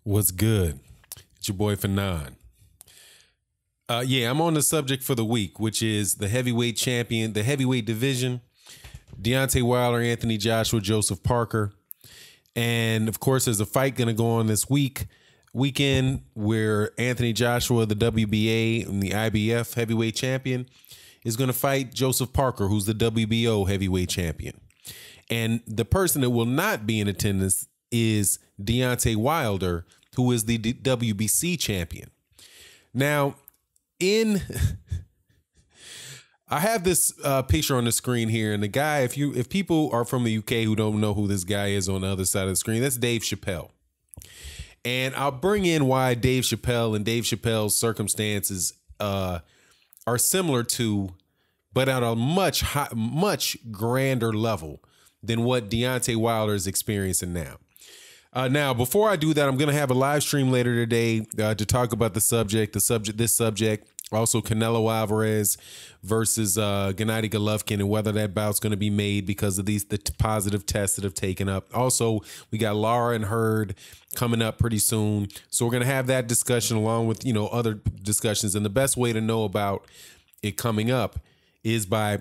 What's good? It's your boy Fanon. I'm on the subject for the week, which is the heavyweight champion, the heavyweight division, Deontay Wilder, Anthony Joshua, Joseph Parker. And of course, there's a fight going to go on this weekend where Anthony Joshua, the WBA and the IBF heavyweight champion, is going to fight Joseph Parker, who's the WBO heavyweight champion. And the person that will not be in attendance is Deontay Wilder, who is the WBC champion. Now, I have this picture on the screen here, and the guy, if people are from the UK who don't know who this guy is on the other side of the screen, that's Dave Chappelle. And I'll bring in why Dave Chappelle and Dave Chappelle's circumstances are similar to, but at a much grander level than what Deontay Wilder is experiencing now. Now, before I do that, I'm going to have a live stream later today to talk about this subject. Also Canelo Alvarez versus Gennady Golovkin, and whether that bout's going to be made because of the positive tests that have taken up. Also, we got Lara and Hurd coming up pretty soon. So we're going to have that discussion along with, other discussions. And the best way to know about it coming up is by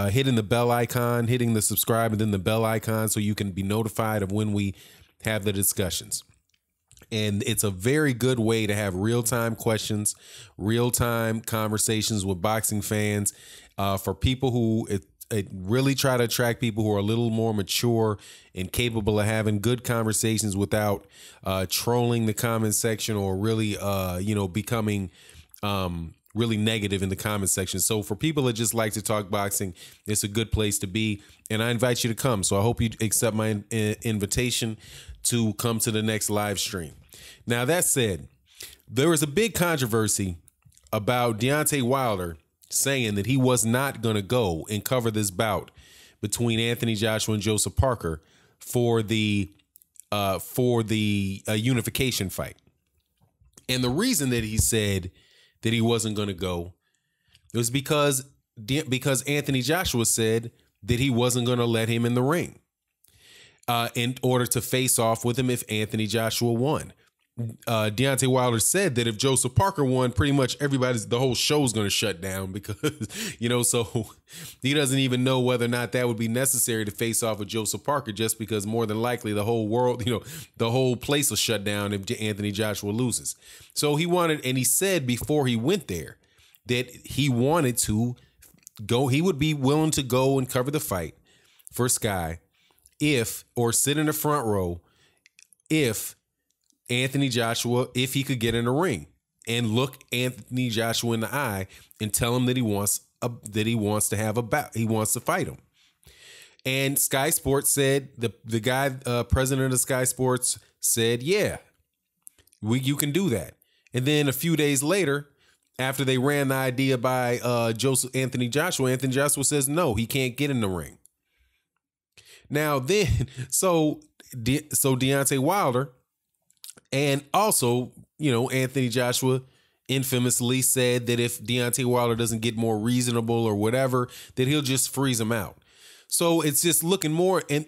hitting the bell icon, hitting the subscribe and then the bell icon so you can be notified of when we have the discussions. And it's a very good way to have real-time questions, real-time conversations with boxing fans, for people who it really try to attract people who are a little more mature and capable of having good conversations without trolling the comment section or really, becoming really negative in the comment section. So for people that just like to talk boxing, it's a good place to be. And I invite you to come. So I hope you accept my invitation to come to the next live stream. Now, that said, there was a big controversy about Deontay Wilder saying that he was not going to go and cover this bout between Anthony Joshua and Joseph Parker for the unification fight. And the reason that he said that he wasn't going to go was because Anthony Joshua said that he wasn't going to let him in the ring in order to face off with him if Anthony Joshua won. Deontay Wilder said that if Joseph Parker won, pretty much the whole show's going to shut down because, so he doesn't even know whether or not that would be necessary to face off with Joseph Parker, just because more than likely the whole world, the whole place will shut down if Anthony Joshua loses. So he said before he went there that he wanted to go, he would be willing to go and cover the fight for Sky or sit in the front row if Anthony Joshua, if he could get in the ring and look Anthony Joshua in the eye and tell him that he wants to have a bout, he wants to fight him. And Sky Sports said, the guy, president of Sky Sports said, yeah, you can do that. And then a few days later, after they ran the idea by Anthony Joshua says no, he can't get in the ring. Now then, so Deontay Wilder, and also, Anthony Joshua infamously said that if Deontay Wilder doesn't get more reasonable or whatever, that he'll just freeze him out. So it's just looking more, and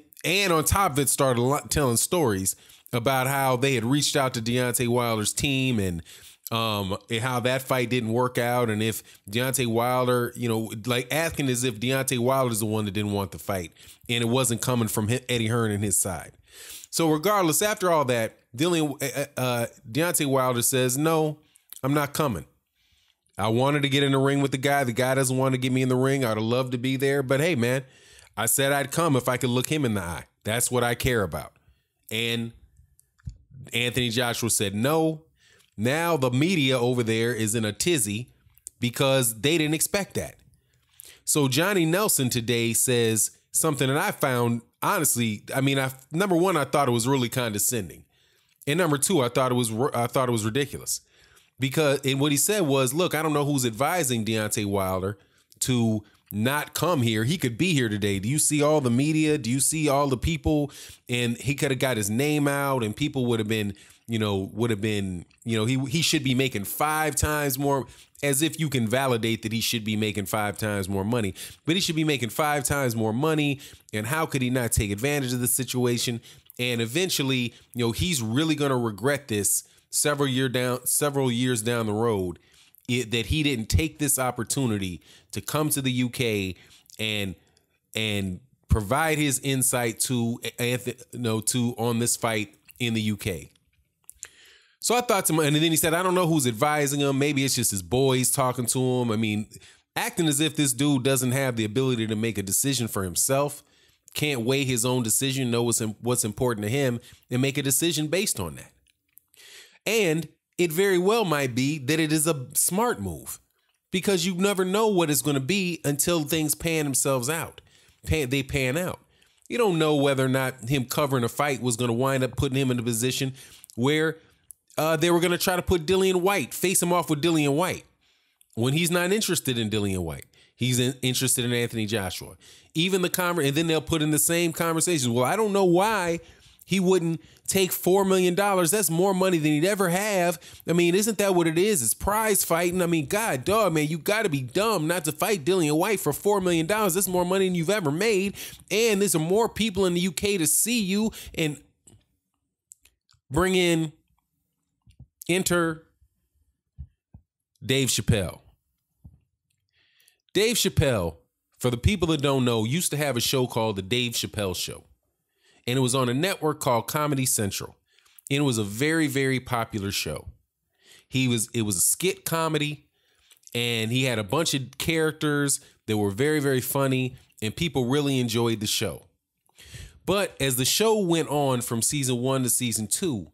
on top of it, started telling stories about how they had reached out to Deontay Wilder's team and how that fight didn't work out, and if Deontay Wilder, asking as if Deontay Wilder is the one that didn't want the fight, and it wasn't coming from Eddie Hearn and his side. So regardless, after all that, Deontay Wilder says, no, I'm not coming. I wanted to get in the ring with the guy. The guy doesn't want to get me in the ring. I'd have loved to be there. But hey, man, I said I'd come if I could look him in the eye. That's what I care about. And Anthony Joshua said no. Now the media over there is in a tizzy because they didn't expect that. So Johnny Nelson today says something that I found, honestly, number one, I thought it was really condescending. And number two, I thought it was ridiculous. And what he said was, look, I don't know who's advising Deontay Wilder to not come here. He could be here today. Do you see all the media? Do you see all the people? And he could have got his name out and people would have been, he should be making 5 times more, as if you can validate that he should be making 5 times more money, but he should be making 5 times more money. And how could he not take advantage of the situation? And eventually, he's really going to regret this several years down the road, that he didn't take this opportunity to come to the UK and provide his insight to on this fight in the UK. So I thought to myself, and then he said, I don't know who's advising him. Maybe it's just his boys talking to him. I mean, acting as if this dude doesn't have the ability to make a decision for himself, can't weigh his own decision, know what's important to him, and make a decision based on that. And it very well might be that it is a smart move, because you never know what it's going to be until things pan themselves out. They pan out. You don't know whether or not him covering a fight was going to wind up putting him in a position where they were going to try to put Dillian White, face him off with Dillian White, when he's not interested in Dillian White. He's interested in Anthony Joshua. Even and then they'll put in the same conversation. Well, I don't know why he wouldn't take $4 million. That's more money than he'd ever have. I mean, isn't that what it is? It's prize fighting. I mean, God, dog, man, you got to be dumb not to fight Dillian White for $4 million. That's more money than you've ever made. And there's more people in the UK to see you, and enter Dave Chappelle. Dave Chappelle, for the people that don't know, used to have a show called The Dave Chappelle Show. And it was on a network called Comedy Central. And it was a very, very popular show. It was a skit comedy, and he had a bunch of characters that were very, very funny, and people really enjoyed the show. But as the show went on from season 1 to season 2,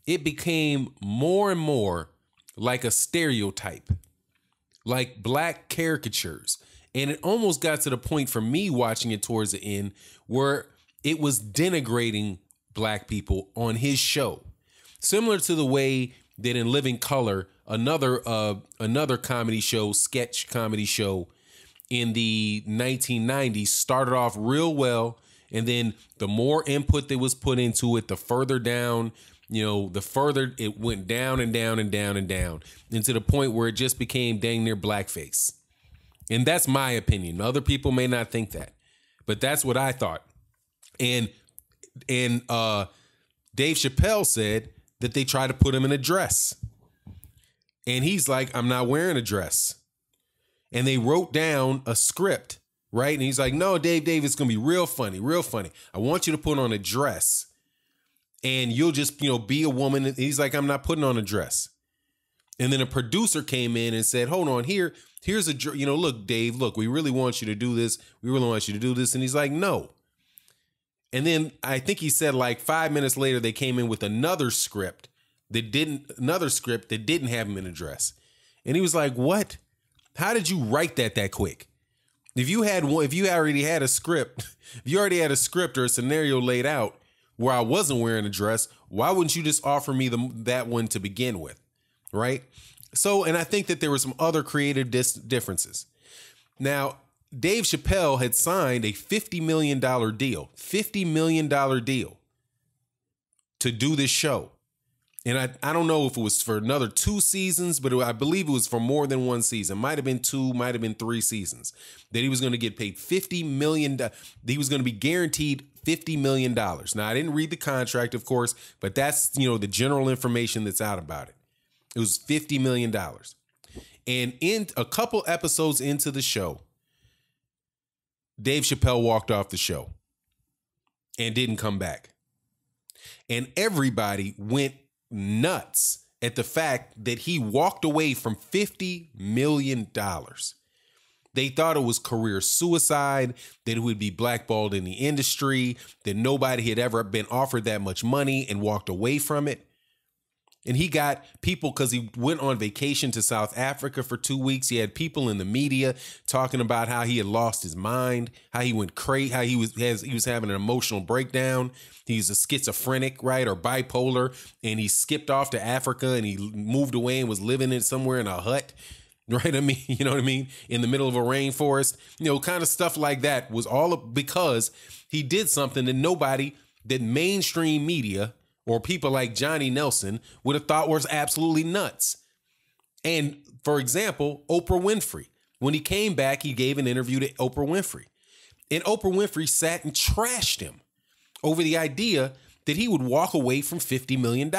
it became more and more like a stereotype, like black caricatures. And it almost got to the point for me watching it towards the end where it was denigrating black people on his show. Similar to the way that in Living Color, another comedy show, sketch comedy show in the 1990s, started off real well. And then the more input that was put into it, the further down, the further it went down and down and down and down, and to the point where it just became dang near blackface. And that's my opinion. Other people may not think that, but that's what I thought. And Dave Chappelle said that they tried to put him in a dress. And he's like, I'm not wearing a dress. And they wrote down a script, right? And he's like, no, Dave, it's going to be real funny, real funny. I want you to put on a dress. And you'll just, be a woman. And he's like, I'm not putting on a dress. And then a producer came in and said, hold on, here's a, look, Dave, look, we really want you to do this. We really want you to do this. And he's like, no. And then I think he said like 5 minutes later, they came in with another script that didn't have him in a dress. And he was like, what? How did you write that quick? If you already had a script or a scenario laid out where I wasn't wearing a dress, why wouldn't you just offer me that one to begin with? Right? So, and I think that there were some other creative differences. Now, Dave Chappelle had signed a $50 million deal to do this show. And I don't know if it was for another 2 seasons, but I believe it was for more than 1 season. Might have been 2, might have been 3 seasons. That he was going to get paid $50 million. He was going to be guaranteed $50 million. Now, I didn't read the contract, of course, but that's, the general information that's out about it. It was $50 million. And in a couple episodes into the show, Dave Chappelle walked off the show and didn't come back. And everybody went nuts at the fact that he walked away from $50 million. They thought it was career suicide, that it would be blackballed in the industry, that nobody had ever been offered that much money and walked away from it. And he got people, because he went on vacation to South Africa for 2 weeks. He had people in the media talking about how he had lost his mind, how he went crazy, how he was having an emotional breakdown. He's a schizophrenic, right, or bipolar, and he skipped off to Africa and he moved away and was living somewhere in a hut, right? I mean, you know what I mean? In the middle of a rainforest, kind of stuff like that was all because he did something that mainstream media or people like Johnny Nelson would have thought was absolutely nuts. And for example, Oprah Winfrey, when he came back, he gave an interview to Oprah Winfrey. And Oprah Winfrey sat and trashed him over the idea that he would walk away from $50 million.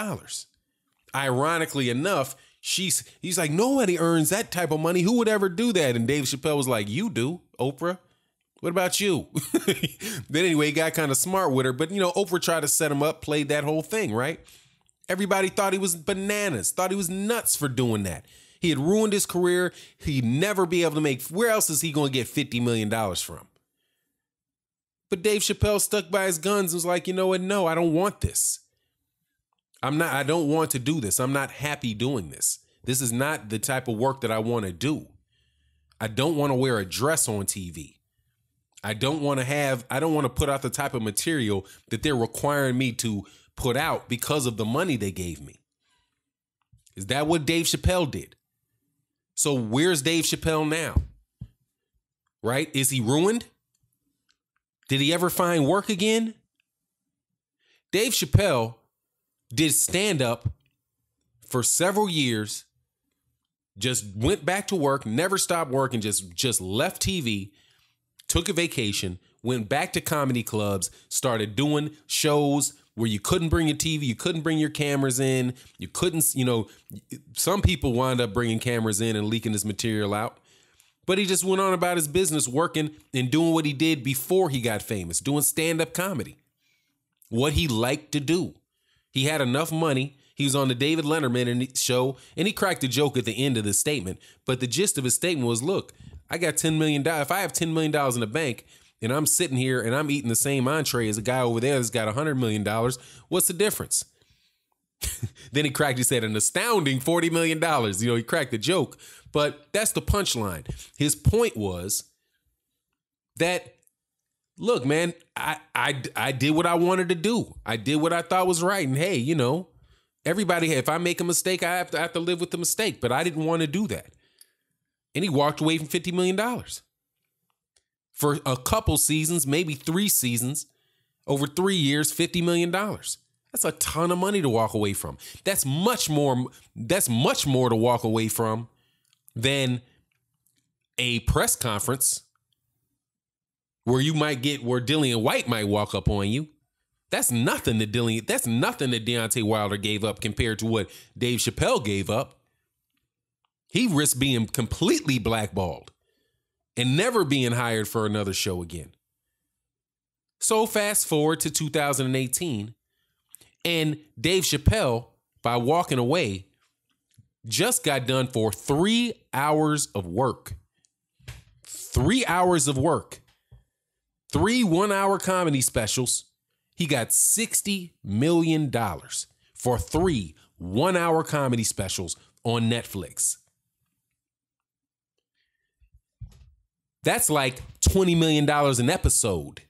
Ironically enough, he's like, nobody earns that type of money. Who would ever do that? And Dave Chappelle was like, you do, Oprah. What about you? Then anyway, he got kind of smart with her. But, Oprah tried to set him up, played that whole thing, right? Everybody thought he was bananas, thought he was nuts for doing that. He had ruined his career. He'd never be able to make, where else is he going to get $50 million from? But Dave Chappelle stuck by his guns and was like, you know what? No, I don't want this. I don't want to do this. I'm not happy doing this. This is not the type of work that I want to do. I don't want to wear a dress on TV. I don't want to put out the type of material that they're requiring me to put out because of the money they gave me. Is that what Dave Chappelle did? So where's Dave Chappelle now? Right? Is he ruined? Did he ever find work again? Dave Chappelle did stand up for several years, just went back to work, never stopped working, just left TV, took a vacation, went back to comedy clubs, started doing shows where you couldn't bring your TV, you couldn't bring your cameras in, you couldn't, some people wound up bringing cameras in and leaking this material out. But he just went on about his business, working and doing what he did before he got famous, doing stand-up comedy, what he liked to do. He had enough money. He was on the David Letterman show, and he cracked a joke at the end of the statement. But the gist of his statement was, look, I got $10 million. If I have $10 million in the bank and I'm sitting here and I'm eating the same entree as a guy over there that's got $100 million, what's the difference? Then he said an astounding $40 million. He cracked the joke. But that's the punchline. His point was that, look, man, I did what I wanted to do. I did what I thought was right. And hey, everybody, if I make a mistake, I have to live with the mistake. But I didn't want to do that. And he walked away from $50 million. For a couple seasons, maybe 3 seasons, over 3 years, $50 million. That's a ton of money to walk away from. That's much more to walk away from than a press conference where Dillian White might walk up on you. That's nothing that Deontay Wilder gave up compared to what Dave Chappelle gave up. He risked being completely blackballed and never being hired for another show again. So fast forward to 2018, and Dave Chappelle, by walking away, just got done for 3 hours of work. 3 hours of work. 3 one-hour comedy specials. He got $60 million for 3 one-hour comedy specials on Netflix. That's like $20 million an episode.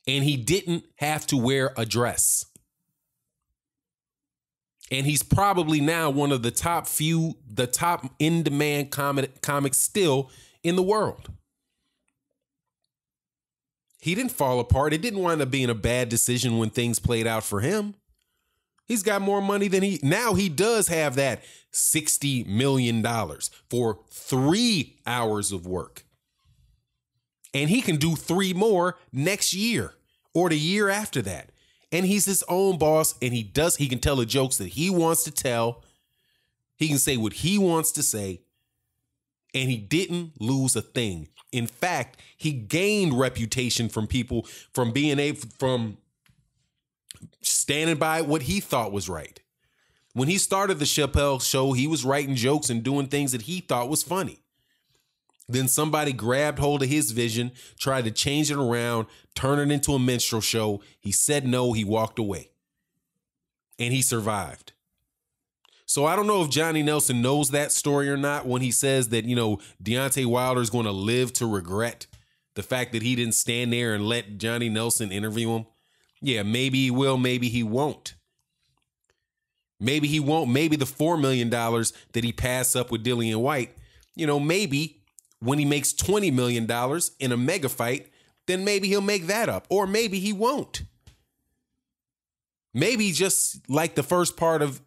And he didn't have to wear a dress. And he's probably now one of the top in-demand comics still in the world. He didn't fall apart. It didn't wind up being a bad decision when things played out for him. He's got more money than now he does have that $60 million for 3 hours of work. And he can do 3 more next year or the year after that. And he's his own boss, and he can tell the jokes that he wants to tell. He can say what he wants to say, and he didn't lose a thing. In fact, he gained reputation from people from standing by what he thought was right. When he started the Chappelle show, he was writing jokes and doing things that he thought was funny. Then somebody grabbed hold of his vision, tried to change it around, turn it into a minstrel show. He said no, he walked away. And he survived. So I don't know if Johnny Nelson knows that story or not when he says that, Deontay Wilder is going to live to regret the fact that he didn't stand there and let Johnny Nelson interview him. Yeah, maybe he will, maybe he won't. Maybe he won't. Maybe the $4 million that he passed up with Dillian White, maybe when he makes $20 million in a mega fight, then maybe he'll make that up. Or maybe he won't. Maybe just like the first part of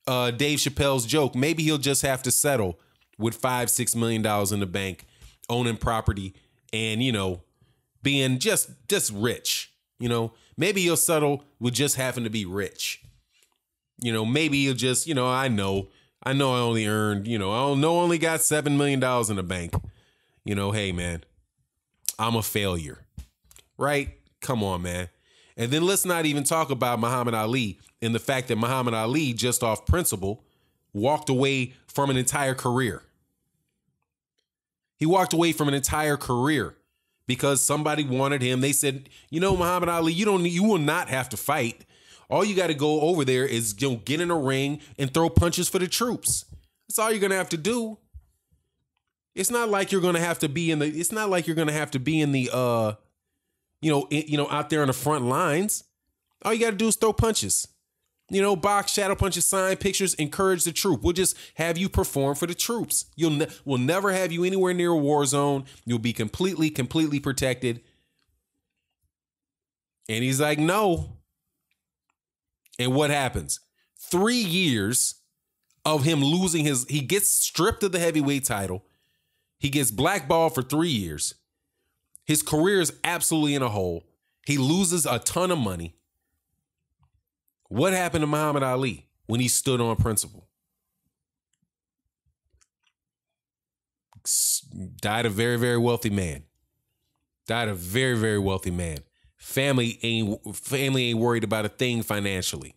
Dave Chappelle's joke, maybe he'll just have to settle with $5-6 million in the bank, owning property, and, being just rich, Maybe he'll settle with just having to be rich. Maybe he'll just, I know I only earned, I only got $7 million in the bank. Hey, man, I'm a failure. Right? Come on, man. And then let's not even talk about Muhammad Ali and the fact that Muhammad Ali, just off principle, walked away from an entire career. He walked away from an entire career because somebody wanted him. They said, Muhammad Ali, you will not have to fight. All you got to go over there is get in a ring and throw punches for the troops. That's all you're going to have to do. It's not like you're going to have to be in the out there on the front lines. All you got to do is throw punches. Box, shadow punches, sign pictures, encourage the troop. We'll just have you perform for the troops. We'll never have you anywhere near a war zone. You'll be completely protected. And he's like, no. And what happens? 3 years of him losing he gets stripped of the heavyweight title. He gets blackballed for 3 years. His career is absolutely in a hole. He loses a ton of money. What happened to Muhammad Ali when he stood on principle? Died a very, very wealthy man. Died a very, very wealthy man. Family ain't worried about a thing financially.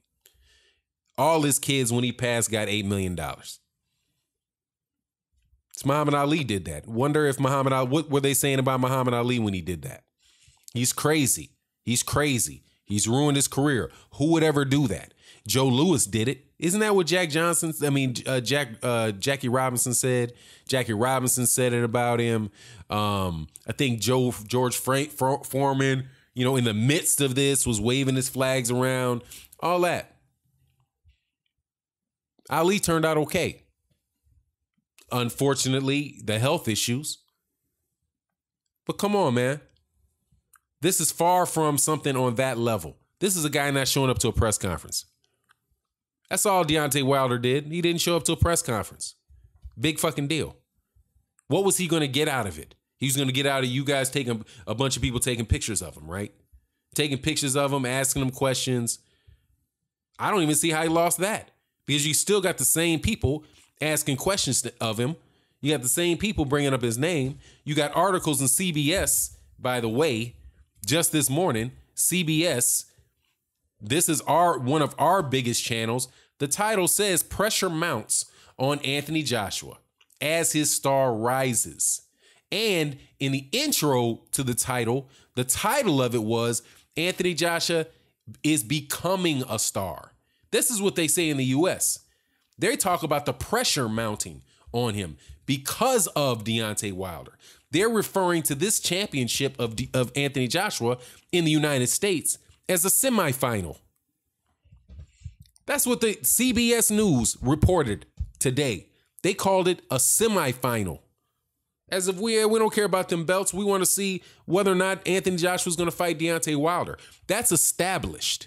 All his kids, when he passed, got $8 million. It's Muhammad Ali did that. Wonder if Muhammad Ali, what were they saying about Muhammad Ali when he did that? He's crazy. He's crazy. He's ruined his career. Who would ever do that? Joe Louis did it. Isn't that what Jackie Robinson said? Jackie Robinson said it about him. I think George Foreman, in the midst of this was waving his flags around, all that. Ali turned out okay. Unfortunately, the health issues. But come on, man. This is far from something on that level. This is a guy not showing up to a press conference. That's all Deontay Wilder did. He didn't show up to a press conference. Big fucking deal. What was he going to get out of it? He was going to get out of you guys taking a bunch of people taking pictures of him, right? Taking pictures of him, asking him questions. I don't even see how he lost that, because you still got the same people asking questions of him. You got the same people bringing up his name. You got articles in CBS, by the way, just this morning. CBS, this is one of our biggest channels. The title says pressure mounts on Anthony Joshua as his star rises. And in the intro to the title of it was Anthony Joshua is becoming a star. This is what they say in the US. They talk about the pressure mounting on him because of Deontay Wilder. They're referring to this championship of Anthony Joshua in the United States as a semifinal. That's what the CBS News reported today. They called it a semifinal. As if we don't care about them belts. We want to see whether or not Anthony Joshua is going to fight Deontay Wilder. That's established.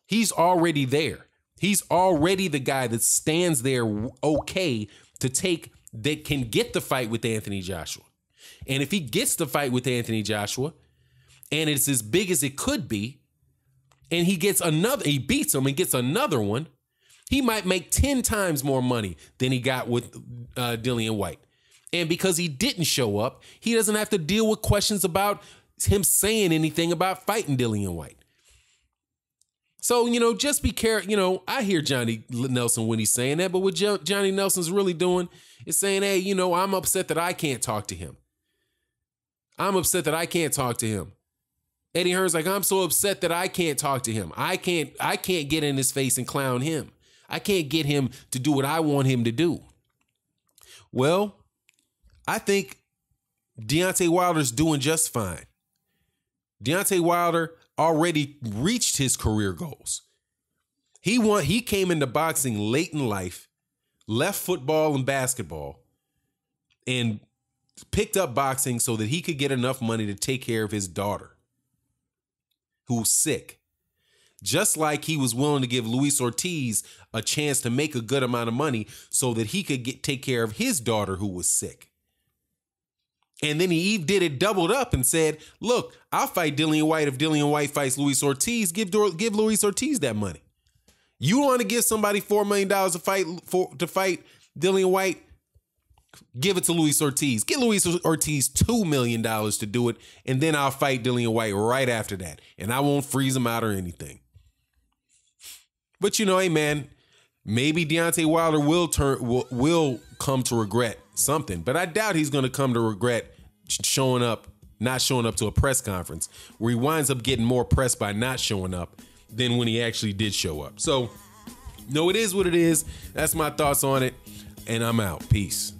He's already there. He's already the guy that stands there okay to take, that can get the fight with Anthony Joshua. And if he gets the fight with Anthony Joshua, and it's as big as it could be, and he beats him and gets another one, he might make 10 times more money than he got with Dillian White. And because he didn't show up, he doesn't have to deal with questions about him saying anything about fighting Dillian White. So, just be careful. I hear Johnny Nelson when he's saying that, but what Johnny Nelson's really doing is saying, hey, I'm upset that I can't talk to him. I'm upset that I can't talk to him. Eddie Hearn's like, I'm so upset that I can't talk to him. I can't get in his face and clown him. I can't get him to do what I want him to do. Well, I think Deontay Wilder's doing just fine. Deontay Wilder already reached his career goals. He came into boxing late in life, left football and basketball, and picked up boxing so that he could get enough money to take care of his daughter, who's sick. Just like he was willing to give Luis Ortiz a chance to make a good amount of money so that he could take care of his daughter who was sick. And then he did it doubled up and said, look, I'll fight Dillian White if Dillian White fights Luis Ortiz. Give Luis Ortiz that money. You want to give somebody $4 million to fight Dillian White? Give it to Luis Ortiz. Get Luis Ortiz $2 million to do it, and then I'll fight Dillian White right after that. And I won't freeze him out or anything. But hey, man, maybe Deontay Wilder will come to regret something, but I doubt he's going to come to regret not showing up to a press conference where he winds up getting more press by not showing up than when he actually did show up. So, no, it is what it is. That's my thoughts on it, and I'm out. Peace.